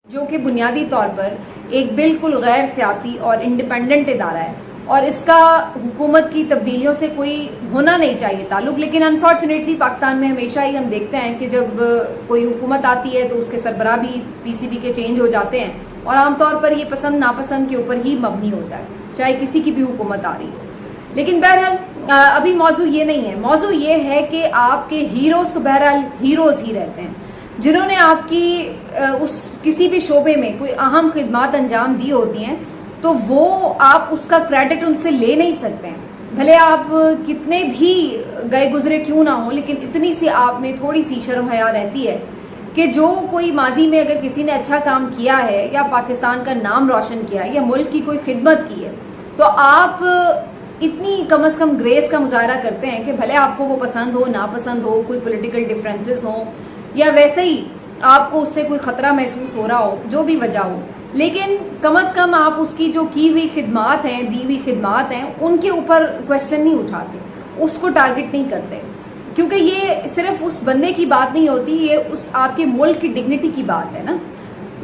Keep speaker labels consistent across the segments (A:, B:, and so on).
A: جو کہ بنیادی طور پر ایک بالکل غیر سیاسی اور انڈیپینڈنٹ ادارہ ہے اور اس کا حکومت کی تبدیلیوں سے کوئی ہونا نہیں چاہیے تعلق، لیکن انفارچونیٹلی پاکستان میں ہمیشہ ہی ہم دیکھتے ہیں کہ جب کوئی حکومت آتی ہے تو اس کے سربراہ بھی پی سی بی کے چینج ہو جاتے ہیں اور عام طور پر یہ پسند ناپسند کے اوپر ہی مبنی ہوتا ہے، چاہے کسی کی بھی حکومت آ رہی ہو۔ لیکن بہرحال ابھی موضوع یہ نہیں ہے، موضوع یہ ہے کہ آپ کے ہیروز تو بہرحال ہیروز ہی رہتے ہیں، جنہوں نے آپ کی اس کسی بھی شعبے میں کوئی اہم خدمات انجام دی ہوتی ہیں تو وہ آپ اس کا کریڈٹ ان سے لے نہیں سکتے ہیں، بھلے آپ کتنے بھی گئے گزرے کیوں نہ ہوں، لیکن اتنی سی آپ میں تھوڑی سی شرم حیا رہتی ہے کہ جو کوئی ماضی میں اگر کسی نے اچھا کام کیا ہے یا پاکستان کا نام روشن کیا ہے یا ملک کی کوئی خدمت کی ہے تو آپ اتنی کم از کم گریس کا مظاہرہ کرتے ہیں کہ بھلے آپ کو وہ پسند ہو ناپسند ہو، کوئی پولیٹیکل ڈفرینسز ہوں یا ویسے ہی آپ کو اس سے کوئی خطرہ محسوس ہو رہا ہو، جو بھی وجہ ہو، لیکن کم از کم آپ اس کی جو کی ہوئی خدمات ہیں، دی ہوئی خدمات ہیں، ان کے اوپر کوشچن نہیں اٹھاتے، اس کو ٹارگٹ نہیں کرتے، کیونکہ یہ صرف اس بندے کی بات نہیں ہوتی، یہ اس آپ کے ملک کی ڈگنیٹی کی بات ہے نا۔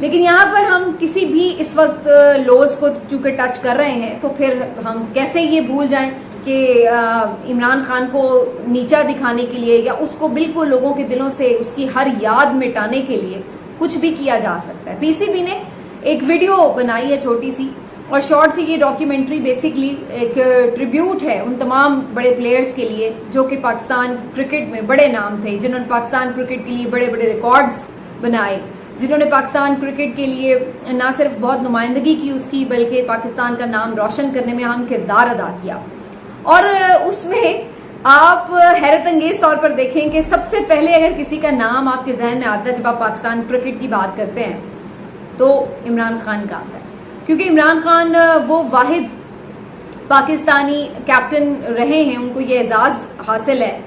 A: لیکن یہاں پر ہم کسی بھی اس وقت لوز کو چونکہ ٹچ کر رہے ہیں تو پھر ہم کیسے یہ بھول جائیں کہ عمران خان کو نیچا دکھانے کے لیے یا اس کو بالکل لوگوں کے دلوں سے اس کی ہر یاد مٹانے کے لیے کچھ بھی کیا جا سکتا ہے۔ پی سی بی نے ایک ویڈیو بنائی ہے چھوٹی سی اور شارٹ سی، یہ ڈاکیومنٹری بیسکلی ایک ٹریبیوٹ ہے ان تمام بڑے پلیئرز کے لیے جو کہ پاکستان کرکٹ میں بڑے نام تھے، جنہوں نے پاکستان کرکٹ کے لیے بڑے بڑے ریکارڈز بنائے، جنہوں نے پاکستان کرکٹ کے لیے نہ صرف بہت نمائندگی کی اس کی بلکہ پاکستان کا نام روشن کرنے میں اہم کردار ادا کیا۔ اور اس میں آپ حیرت انگیز طور پر دیکھیں کہ سب سے پہلے اگر کسی کا نام آپ کے ذہن میں آتا ہے جب آپ پاکستان کرکٹ کی بات کرتے ہیں تو عمران خان کا آتا ہے، کیونکہ عمران خان وہ واحد پاکستانی کیپٹن رہے ہیں، ان کو یہ اعزاز حاصل ہے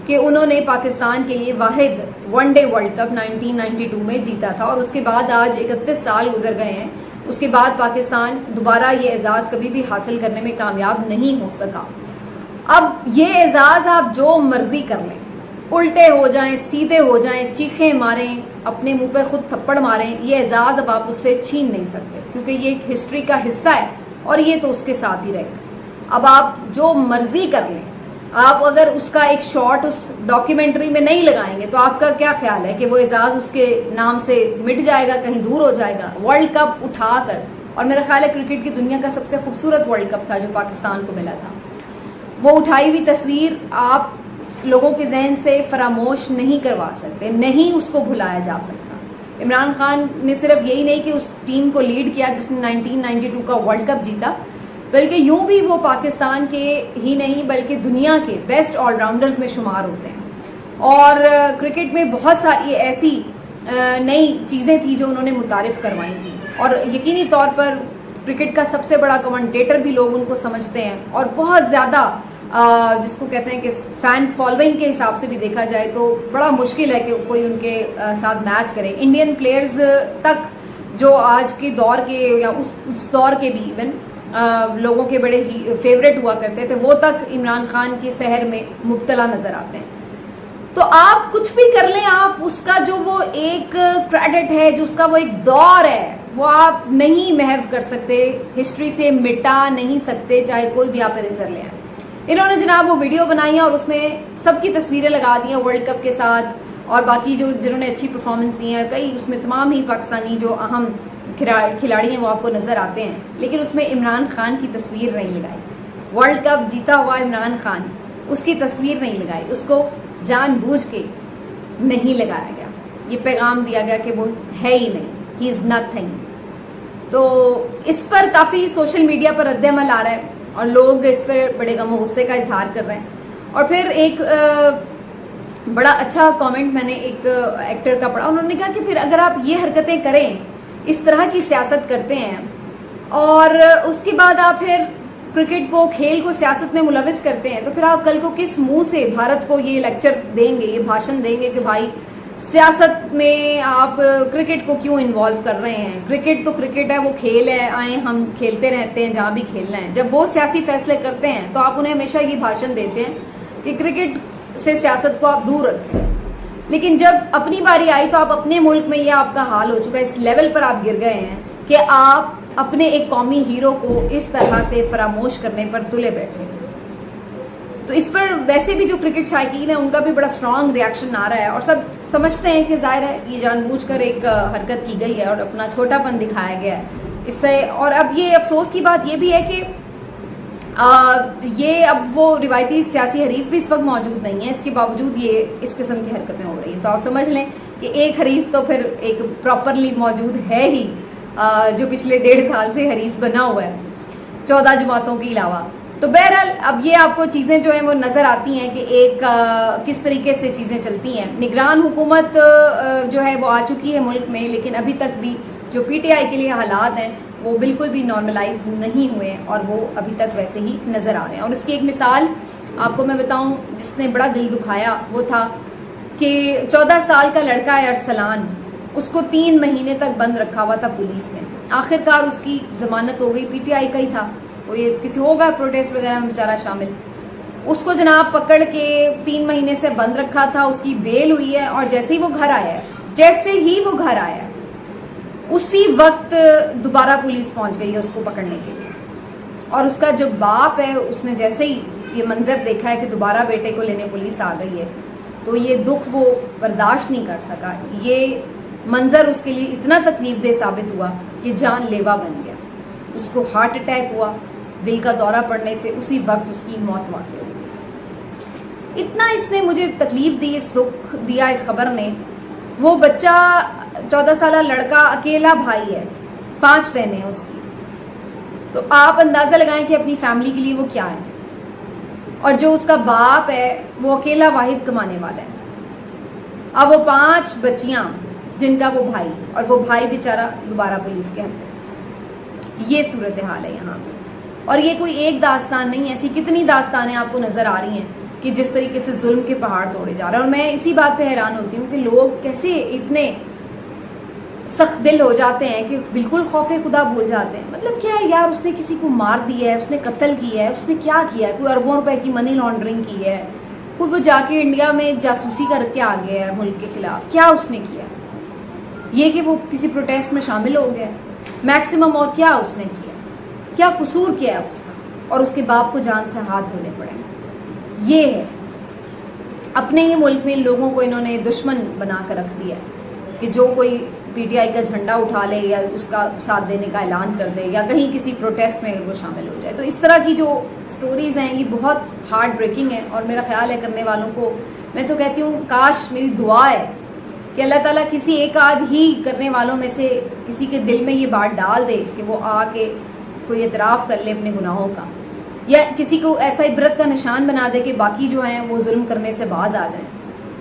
A: کہ انہوں نے پاکستان کے لیے واحد ون ڈے ورلڈ کپ 1992 میں جیتا تھا اور اس کے بعد آج 31 سال گزر گئے ہیں، اس کے بعد پاکستان دوبارہ یہ اعزاز کبھی بھی حاصل کرنے میں کامیاب نہیں ہو سکا۔ اب یہ اعزاز آپ جو مرضی کر لیں، الٹے ہو جائیں، سیدھے ہو جائیں، چیخیں ماریں، اپنے منہ پہ خود تھپڑ ماریں، یہ اعزاز اب آپ اس سے چھین نہیں سکتے کیونکہ یہ ہسٹری کا حصہ ہے اور یہ تو اس کے ساتھ ہی رہے گا۔ اب آپ جو مرضی کر لیں، آپ اگر اس کا ایک شارٹ اس ڈاکیومنٹری میں نہیں لگائیں گے تو آپ کا کیا خیال ہے کہ وہ اعزاز اس کے نام سے مٹ جائے گا، کہیں دور ہو جائے گا؟ ورلڈ کپ اٹھا کر، اور میرا خیال ہے کرکٹ کی دنیا کا سب سے خوبصورت ورلڈ کپ تھا جو پاکستان کو ملا تھا، وہ اٹھائی ہوئی تصویر آپ لوگوں کے ذہن سے فراموش نہیں کروا سکتے، نہیں اس کو بھلایا جا سکتا۔ عمران خان نے صرف یہی نہیں کہ اس ٹیم کو لیڈ کیا جس نے 1992 کا ورلڈ کپ جیتا، بلکہ یوں بھی وہ پاکستان کے ہی نہیں بلکہ دنیا کے بیسٹ آل راؤنڈرز میں شمار ہوتے ہیں، اور کرکٹ میں بہت ساری ایسی نئی چیزیں تھیں جو انہوں نے متعارف کروائی تھیں، اور یقینی طور پر کرکٹ کا سب سے بڑا کمنٹیٹر بھی لوگ ان کو سمجھتے ہیں، اور بہت زیادہ جس کو کہتے ہیں کہ فین فالوئنگ کے حساب سے بھی دیکھا جائے تو بڑا مشکل ہے کہ کوئی ان کے ساتھ میچ کرے۔ انڈین پلیئرز تک جو آج کے دور کے یا اس دور کے بھی ایون لوگوں کے بڑے فیوریٹ ہوا کرتے تھے، وہ تک عمران خان کے سحر میں مبتلا نظر آتے ہیں۔ تو آپ کچھ بھی کر لیں، آپ اس کا جو وہ ایک کریڈٹ ہے، جو اس کا وہ ایک دور ہے، وہ آپ نہیں محو کر سکتے، ہسٹری سے مٹا نہیں سکتے، چاہے کوئی بھی آپ اریزر لے آئیں۔ انہوں نے جناب وہ ویڈیو بنائی ہے اور اس میں سب کی تصویریں لگا دی ہیں ورلڈ کپ کے ساتھ، اور باقی جنہوں نے اچھی پرفارمنس دی ہے، کئی اس میں تمام ہی پاکستانی جو اہم کھلاڑی ہیں وہ آپ کو نظر آتے ہیں، لیکن اس میں عمران خان کی تصویر نہیں لگائی۔ ورلڈ کپ جیتا ہوا عمران خان، اس کی تصویر نہیں لگائی، اس کو جان بوجھ کے نہیں لگایا گیا، یہ پیغام دیا گیا کہ وہ ہے ہی نہیں، ہی از نتھنگ۔ تو اس پر کافی سوشل میڈیا پر رد عمل آ رہا ہے اور لوگ اس پر بڑے غم و غصے کا اظہار کر رہے ہیں۔ اور پھر ایک بڑا اچھا کامنٹ میں نے ایک ایکٹر کا پڑھا، انہوں نے کہا کہ پھر اگر آپ یہ حرکتیں کریں، اس طرح کی سیاست کرتے ہیں اور اس کے بعد آپ پھر کرکٹ کو، کھیل کو سیاست میں ملوث کرتے ہیں، تو پھر آپ کل کو کس منہ سے بھارت کو یہ لیکچر دیں گے، یہ بھاشن دیں گے کہ بھائی سیاست میں آپ کرکٹ کو کیوں انوالو کر رہے ہیں؟ کرکٹ تو کرکٹ ہے، وہ کھیل ہے، آئیں ہم کھیلتے رہتے ہیں جہاں بھی کھیلنا ہے۔ جب وہ سیاسی فیصلے کرتے ہیں تو آپ انہیں ہمیشہ یہ بھاشن دیتے ہیں کہ کرکٹ سے سیاست کو آپ دور رکھیں۔ لیکن جب اپنی باری آئی تو آپ اپنے ملک میں یہ آپ کا حال ہو چکا ہے, اس لیول پر آپ گر گئے ہیں کہ آپ اپنے ایک قومی ہیرو کو اس طرح سے فراموش کرنے پر تلے بیٹھے. تو اس پر ویسے بھی جو کرکٹ شائقین ہیں ان کا بھی بڑا اسٹرانگ ریئیکشن آ رہا ہے, اور سب سمجھتے ہیں کہ ظاہر ہے یہ جان بوجھ کر ایک حرکت کی گئی ہے اور اپنا چھوٹا پن دکھایا گیا ہے اس سے. اور اب یہ افسوس کی بات یہ بھی ہے کہ یہ اب وہ روایتی سیاسی حریف بھی اس وقت موجود نہیں ہے, اس کے باوجود یہ اس قسم کی حرکتیں ہو رہی ہیں. تو آپ سمجھ لیں کہ ایک حریف تو پھر ایک پراپرلی موجود ہے ہی, جو پچھلے 1.5 سال سے حریف بنا ہوا ہے 14 جماعتوں کے علاوہ. تو بہرحال اب یہ آپ کو چیزیں جو ہیں وہ نظر آتی ہیں کہ ایک کس طریقے سے چیزیں چلتی ہیں. نگران حکومت جو ہے وہ آ چکی ہے ملک میں, لیکن ابھی تک بھی جو پی ٹی آئی کے لیے حالات ہیں وہ بالکل بھی نارملائز نہیں ہوئے اور وہ ابھی تک ویسے ہی نظر آ رہے ہیں. اور اس کی ایک مثال آپ کو میں بتاؤں جس نے بڑا دل دکھایا, وہ تھا کہ 14 سال کا لڑکا ہے ارسلان, اس کو 3 مہینے تک بند رکھا ہوا تھا پولیس نے. آخرکار اس کی ضمانت ہو گئی, پی ٹی آئی کا ہی تھا, وہ یہ کسی ہوگا پروٹیسٹ وغیرہ میں بیچارہ شامل. اس کو جناب پکڑ کے 3 مہینے سے بند رکھا تھا, اس کی بیل ہوئی ہے, اور جیسے ہی وہ گھر آیا اسی وقت دوبارہ پولیس پہنچ گئی ہے اس کو پکڑنے کے لیے. اور اس کا جو باپ ہے اس نے جیسے ہی یہ منظر دیکھا ہے کہ دوبارہ بیٹے کو لینے پولیس آ گئی ہے تو یہ دکھ وہ برداشت نہیں کر سکا. یہ منظر اس کے لیے اتنا تکلیف دہ ثابت ہوا کہ جان لیوا بن گیا. اس کو ہارٹ اٹیک ہوا, دل کا دورہ پڑنے سے اسی وقت اس کی موت واقع ہو گئی. اتنا اس نے مجھے تکلیف دی, اس دکھ دیا اس خبر نے. وہ بچہ 14 سالہ لڑکا اکیلا بھائی ہے, 5 بہنیں ہیں اس کی. تو آپ اندازہ لگائیں کہ اپنی فیملی کے لیے وہ کیا ہے. اور جو اس کا باپ ہے وہ اکیلا واحد کمانے والا ہے. اب وہ 5 بچیاں جن کا وہ بھائی, اور وہ بھائی بیچارہ دوبارہ پولیس کے ہاتھ. یہ صورتحال ہے یہاں پہ. اور یہ کوئی ایک داستان نہیں ہے, ایسی کتنی داستانیں آپ کو نظر آ رہی ہیں کہ جس طریقے سے ظلم کے پہاڑ توڑے جا رہے ہیں. اور میں اسی بات پہ حیران ہوتی ہوں کہ لوگ کیسے اتنے سخت دل ہو جاتے ہیں کہ بالکل خوف خدا بھول جاتے ہیں. مطلب کیا ہے یار, اس نے کسی کو مار دیا ہے, اس نے قتل کیا ہے, اس نے کیا کیا ہے, کوئی اربوں روپے کی منی لانڈرنگ کی ہے, کوئی وہ جا کے انڈیا میں جاسوسی کر کے آ گیا ہے ملک کے خلاف, کیا اس نے کیا؟ یہ کہ وہ کسی پروٹیسٹ میں شامل ہو گیا میکسیمم, اور کیا اس نے کیا, کیا قصور کیا ہے اس کا, اور اس کے باپ کو جان سے ہاتھ دھونے پڑے. یہ ہے اپنے ہی ملک میں لوگوں کو انہوں نے دشمن بنا کر رکھ دیا کہ جو کوئی پی ٹی آئی کا جھنڈا اٹھا لے یا اس کا ساتھ دینے کا اعلان کر دے یا کہیں کسی پروٹیسٹ میں اگر وہ شامل ہو جائے. تو اس طرح کی جو سٹوریز ہیں یہ بہت ہارڈ بریکنگ ہیں, اور میرا خیال ہے کرنے والوں کو, میں تو کہتی ہوں کاش, میری دعا ہے کہ اللہ تعالیٰ کسی ایک آدھ ہی کرنے والوں میں سے کسی کے دل میں یہ بات ڈال دے کہ وہ آ کے کوئی اعتراف کر لے اپنے گناہوں کا, یا کسی کو ایسا عبرت کا نشان بنا دے کہ باقی جو ہیں وہ ظلم کرنے سے باز آ جائیں.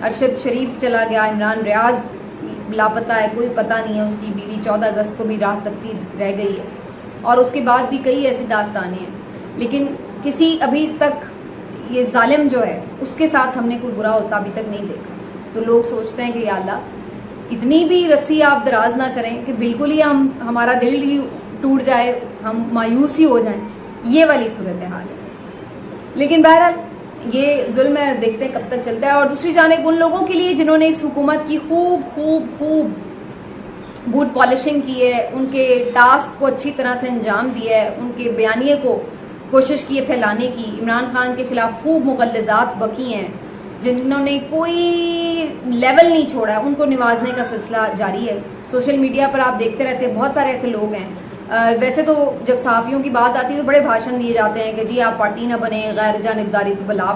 A: ارشد شریف چلا گیا, عمران ریاض لاپتہ ہے, کوئی پتہ نہیں ہے, اس کی بیوی 14 اگست کو بھی رات تک رہ گئی ہے, اور اس کے بعد بھی کئی ایسی داستانیں ہیں. لیکن کسی ابھی تک یہ ظالم جو ہے اس کے ساتھ ہم نے کوئی برا ہوتا ابھی تک نہیں دیکھا. تو لوگ سوچتے ہیں کہ یا اللہ اتنی بھی رسی آپ دراز نہ کریں کہ بالکل ہی ہمارا دل ہی ٹوٹ جائے, ہم مایوس ہی ہو جائیں. یہ والی صورتحال ہے. لیکن بہرحال یہ ظلم ہے, دیکھتے ہیں کب تک چلتا ہے. اور دوسری جانب ان لوگوں کے لیے جنہوں نے اس حکومت کی خوب بوٹ پالشنگ کی ہے, ان کے ٹاسک کو اچھی طرح سے انجام دیا ہے, ان کے بیانیے کو کوشش کی ہے پھیلانے کی, عمران خان کے خلاف خوب مغلظات بکی ہیں, جنہوں نے کوئی لیول نہیں چھوڑا, ان کو نوازنے کا سلسلہ جاری ہے. سوشل میڈیا پر آپ دیکھتے رہتے ہیں بہت سارے ایسے لوگ ہیں. ویسے تو جب صحافیوں کی بات آتی ہے تو بڑے بھاشن دیے جاتے ہیں کہ جی آپ پارٹی نہ بنے, غیر جانبداری تو بلا,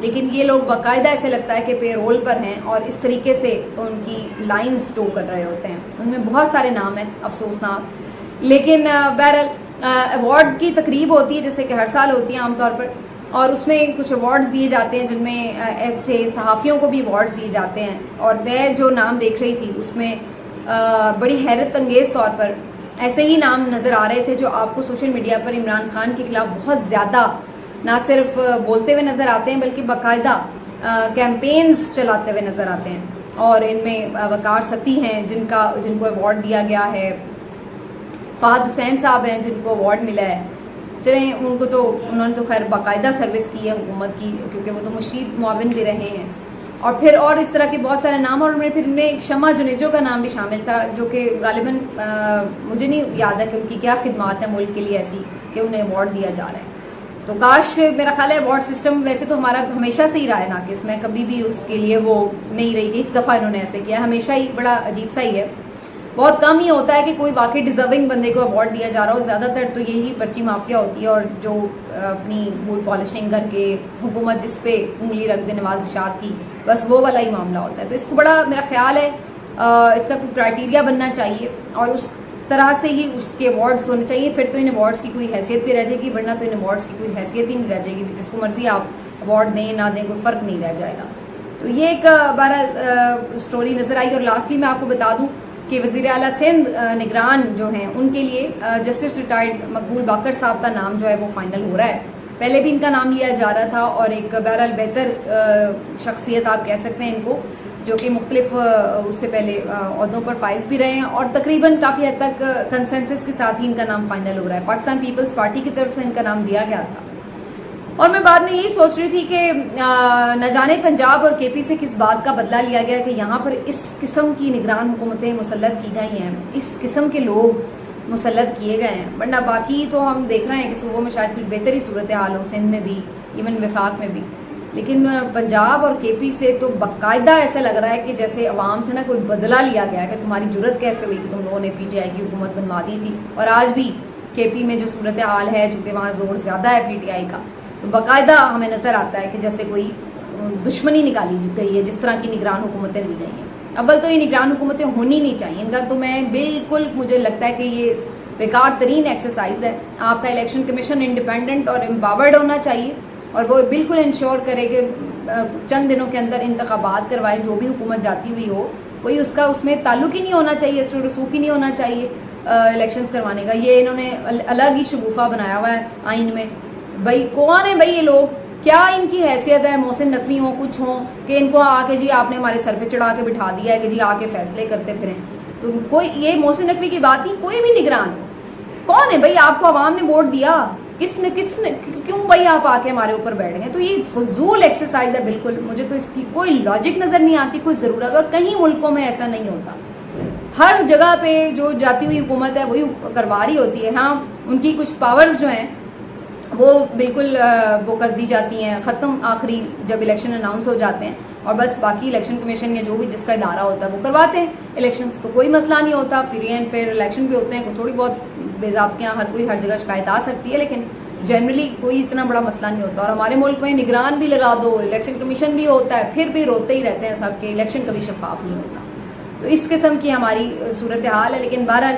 A: لیکن یہ لوگ باقاعدہ ایسے لگتا ہے کہ پے رول پر ہیں اور اس طریقے سے ان کی لائنز ٹو کر رہے ہوتے ہیں. ان میں بہت سارے نام ہیں افسوسناک. لیکن بہرحال ایوارڈ کی تقریب ہوتی ہے جیسے کہ ہر سال ہوتی ہے عام طور پر, اور اس میں کچھ ایوارڈز دیے جاتے ہیں جن میں ایسے صحافیوں کو بھی ایوارڈز دیے جاتے ہیں. اور میں جو نام دیکھ رہی تھی اس میں بڑی حیرت انگیز طور پر ایسے ہی نام نظر آ رہے تھے جو آپ کو سوشل میڈیا پر عمران خان کے خلاف بہت زیادہ نہ صرف بولتے ہوئے نظر آتے ہیں بلکہ باقاعدہ کیمپینز چلاتے ہوئے نظر آتے ہیں. اور ان میں وقار ستی ہیں جن کو ایوارڈ دیا گیا ہے, فہد حسین صاحب ہیں جن کو ایوارڈ ملا ہے. چلیں ان کو تو انہوں نے تو خیر باقاعدہ سروس کی ہے حکومت کی, کیونکہ وہ تو مشیر معاون بھی رہے ہیں. اور پھر اور اس طرح کے بہت سارے نام، اور پھر ان میں ایک شمع جنیجو کا نام بھی شامل تھا، جو کہ غالباً مجھے نہیں یاد ہے کہ ان کی کیا خدمات ہیں ملک کے لیے ایسی کہ انہیں ایوارڈ دیا جا رہا ہے. تو کاش، میرا خیال ہے ایوارڈ سسٹم ویسے تو ہمارا ہمیشہ سے ہی رہا ہے ناقص، میں کبھی بھی اس کے لیے وہ نہیں رہی کہ اس دفعہ انہوں نے ایسے کیا، ہمیشہ ہی بڑا عجیب سا ہی ہے. بہت کم ہی ہوتا ہے کہ کوئی واقعی ڈیزرونگ بندے کو ایوارڈ دیا جا رہا ہو، زیادہ تر تو یہی پرچی مافیا ہوتی ہے، اور جو اپنی بول پالشنگ کر کے حکومت جس پہ انگلی رکھ دے نواز ارشاد کی، بس وہ والا ہی معاملہ ہوتا ہے. تو اس کو بڑا میرا خیال ہے اس کا کوئی کرائٹیریا بننا چاہیے، اور اس طرح سے ہی اس کے ایوارڈز ہونے چاہیے، پھر تو ان ایوارڈز کی کوئی حیثیت بھی رہ جائے گی، ورنہ تو ان ایوارڈز کی کوئی حیثیت ہی نہیں رہ جائے گی، جس کو مرضی آپ ایوارڈ دیں نہ دیں کوئی فرق نہیں رہ جائے گا. تو یہ ایک بارہ اسٹوری نظر آئی. اور لاسٹلی میں آپ کو بتا دوں کہ وزیر اعلیٰ سندھ نگران جو ہیں ان کے لیے جسٹس ریٹائرڈ مقبول باقر صاحب کا نام جو ہے وہ فائنل ہو رہا ہے. پہلے بھی ان کا نام لیا جا رہا تھا، اور ایک بہرحال بہتر شخصیت آپ کہہ سکتے ہیں ان کو، جو کہ مختلف اس سے پہلے عہدوں پر فائز بھی رہے ہیں، اور تقریباً کافی حد تک کنسنسس کے ساتھ ہی ان کا نام فائنل ہو رہا ہے. پاکستان پیپلز پارٹی کی طرف سے ان کا نام دیا گیا تھا. اور میں بعد میں یہی سوچ رہی تھی کہ نہ جانے پنجاب اور کے پی سے کس بات کا بدلہ لیا گیا کہ یہاں پر اس قسم کی نگران حکومتیں مسلط کی گئی ہیں، اس قسم کے لوگ مسلط کیے گئے ہیں. ورنہ باقی تو ہم دیکھ رہے ہیں کہ صوبوں میں شاید کچھ بہتری صورتحال ہو، سندھ میں بھی، ایون وفاق میں بھی، لیکن پنجاب اور کے پی سے تو باقاعدہ ایسا لگ رہا ہے کہ جیسے عوام سے نا کوئی بدلہ لیا گیا کہ تمہاری جرت کیسے ہوئی کہ تم لوگوں نے پی ٹی آئی کی حکومت بنوا دی تھی. اور آج بھی کے پی میں جو صورتحال ہے، چونکہ وہاں زور زیادہ ہے پی ٹی آئی کا، تو باقاعدہ ہمیں نظر آتا ہے کہ جیسے کوئی دشمنی نکالی گئی ہے جس طرح کی نگران حکومتیں دی گئی ہیں. اول تو یہ نگران حکومتیں ہونی نہیں چاہیے، ان کا تو میں بالکل، مجھے لگتا ہے کہ یہ بیکار ترین ایکسرسائز ہے. آپ کا الیکشن کمیشن انڈیپینڈنٹ اور امپاورڈ ہونا چاہیے، اور وہ بالکل انشور کرے کہ چند دنوں کے اندر انتخابات کروائے، جو بھی حکومت جاتی ہوئی ہو، کوئی اس کا اس میں تعلق ہی نہیں ہونا چاہیے، اثر و رسوخ ہی نہیں ہونا چاہیے الیکشنز کروانے کا. یہ انہوں نے الگ ہی شگوفہ بنایا ہوا ہے آئین میں. بھائی کون ہے بھائی یہ لوگ؟ کیا ان کی حیثیت ہے؟ محسن نقوی ہوں، کچھ ہوں، کہ ان کو آ کے جی آپ نے ہمارے سر پہ چڑھا کے بٹھا دیا ہے کہ جی آ کے فیصلے کرتے پھریں. تو کوئی یہ محسن نقوی کی بات نہیں، کوئی بھی نگران کون ہے بھائی؟ آپ کو عوام نے ووٹ دیا، کس نے کیوں بھائی آپ آ کے ہمارے اوپر بیٹھ گئے؟ تو یہ فضول ایکسرسائز ہے بالکل. مجھے تو اس کی کوئی لاجک نظر نہیں آتی، کوئی ضرورت. اور کہیں ملکوں میں ایسا نہیں ہوتا، ہر جگہ پہ جو جاتی ہوئی حکومت ہے وہی کروا رہی ہوتی ہے. ہاں ان کی کچھ پاورز جو ہیں وہ بالکل وہ کر دی جاتی ہیں ختم آخری جب الیکشن اناؤنس ہو جاتے ہیں، اور بس باقی الیکشن کمیشن یا جو بھی جس کا ادارہ ہوتا ہے وہ کرواتے ہیں الیکشنز. تو کوئی مسئلہ نہیں ہوتا، فری اینڈ فیئر الیکشن بھی ہوتے ہیں. کوئی تھوڑی بہت بے ضابطیاں ہر کوئی ہر جگہ شکایت آ سکتی ہے، لیکن جنرلی کوئی اتنا بڑا مسئلہ نہیں ہوتا. اور ہمارے ملک میں نگران بھی لگا دو، الیکشن کمیشن بھی ہوتا ہے، پھر بھی روتے ہی رہتے ہیں سب کے الیکشن کبھی شفاف نہیں ہوتا. تو اس قسم کی ہماری صورتحال ہے. لیکن بہرحال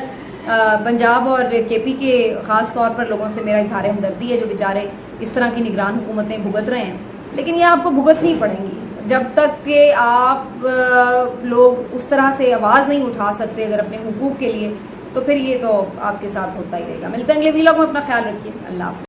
A: پنجاب اور کے پی کے خاص طور پر لوگوں سے میرا اظہار ہمدردی ہے جو بیچارے اس طرح کی نگران حکومتیں بھگت رہے ہیں. لیکن یہ آپ کو بھگتنی پڑیں گی جب تک کہ آپ لوگ اس طرح سے آواز نہیں اٹھا سکتے اگر اپنے حقوق کے لیے، تو پھر یہ تو آپ کے ساتھ ہوتا ہی رہے گا. ملتے ہیں اگلے ویلاگ میں، اپنا خیال رکھیے. اللہ حافظ.